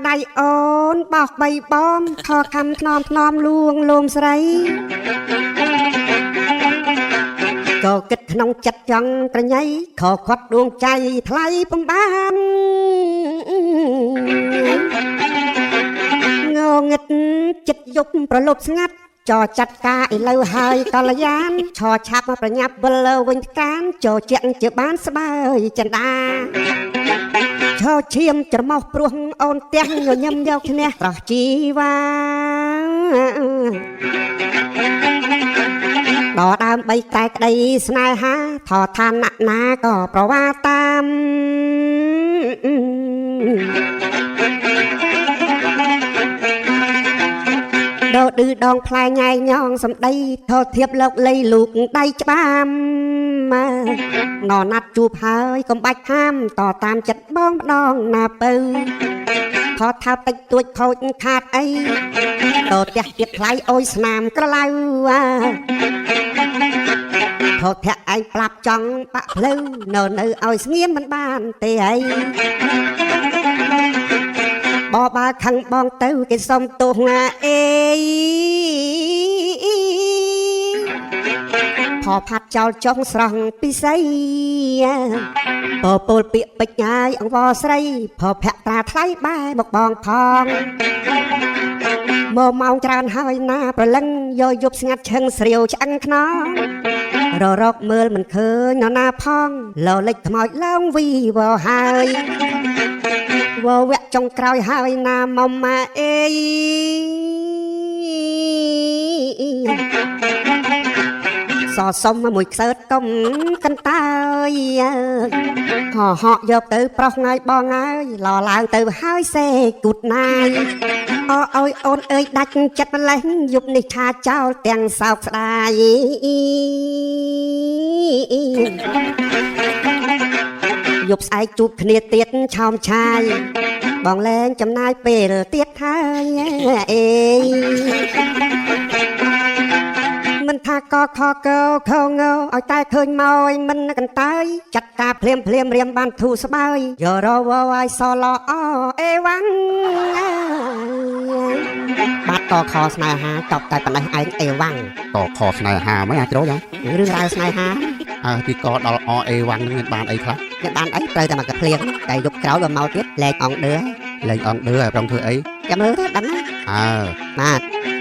ដៃអូនបោះបីបំខខំថ្នមថ្នមលួងលោមស្រីក៏គិតក្នុងចិត្តចង់ប្រញ័យខកខាត់ដួងใจថ្លៃពំបានងងឹតចិត្តយប់ប្រលប់ស្ងាត់ចរចាត់ការឥឡូវហើយកល្យានឆោឆាប់មកប្រញាប់វិលលើវិញកានចោជាក់ជាបានស្បើយចិន្តាឆោឈាមច្រមុះព្រោះអូនទាំងញញឹមយកឈ្នះត្រោះជីវ៉ាដល់ដើមបីតែក្តីស្នេហាថោឋានៈណាក៏ប្រវាតាមដោឌឺដងផ្លែញ៉ៃញងសំដីថោធៀបលោកលៃលូកដៃច្បាមណណាត់ជួបហើយកុំបាច់ហាមតតាមចិត្តបងម្ដងណាពៅថោថាតិចទួចខូចខាតអីតផ្ទះទៀតថ្លៃអុយស្នាមក្រឡៅថោធាក់ឯងប្រាប់ចង់បាក់ភ្លៅនៅឲ្យស្ងៀមមិនបានទេអីបបើខឹងបងទៅគេសុំទោសណាអេផផាត់ចោលចុងស្រស់ពិសីពពលពាកពេជ្រហើយអង្វរស្រីផភៈត្រាថ្លៃបែមកបងផងមកម៉ោងច្រើនហើយណាប្រលឹងយកយប់ស្ងាត់ឈឹងស្រាវឆ្អឹងខ្នងរកមើលមិនឃើញនរណាផងលលេចខ្មោចឡើងវីវហើយវវៈចុងក្រោយហើយណាមុំម៉ាអេសសុំមួយខ្សើតកុំកន្តើយហក់យកទៅប្រុសងាយបងហើយឡឡើងទៅហើយសេគូតណាយអើយអូនអើយដាច់ចិត្តម្លេះយប់នេះថាចោលទាំងសោកស្ដាយយប់ស្អែកជួបគ្នាទៀតឆោមឆាយបងលែងចំណាយពេលទៀតហើយអេមិនថាកខកោខងោឲ្យតែឃើញមកមិនកន្តើយចាត់ការភ្លាមរៀមបានធូរស្បើយយករវឲ្យសឡអអេវ៉ាំងបាទតខស្នេហាចប់តែប៉ុណ្ណេះឯងអេវ៉ាំងតខស្នេហាមិនអាចជ្រោយហ៎រឿងរ៉ាវស្នេហាទីកដល់អអេវ៉ាំងនឹងមានបានអីខ្លះមានបានអីត្រូវតែមកកាភ្លៀងតែយប់ក្រោយបើមកទៀតលែងអង្គឌឺលេងអង្គឌឺឲ្យប្រងធ្វើអីចាំមើលទៅដឹងណាបាទ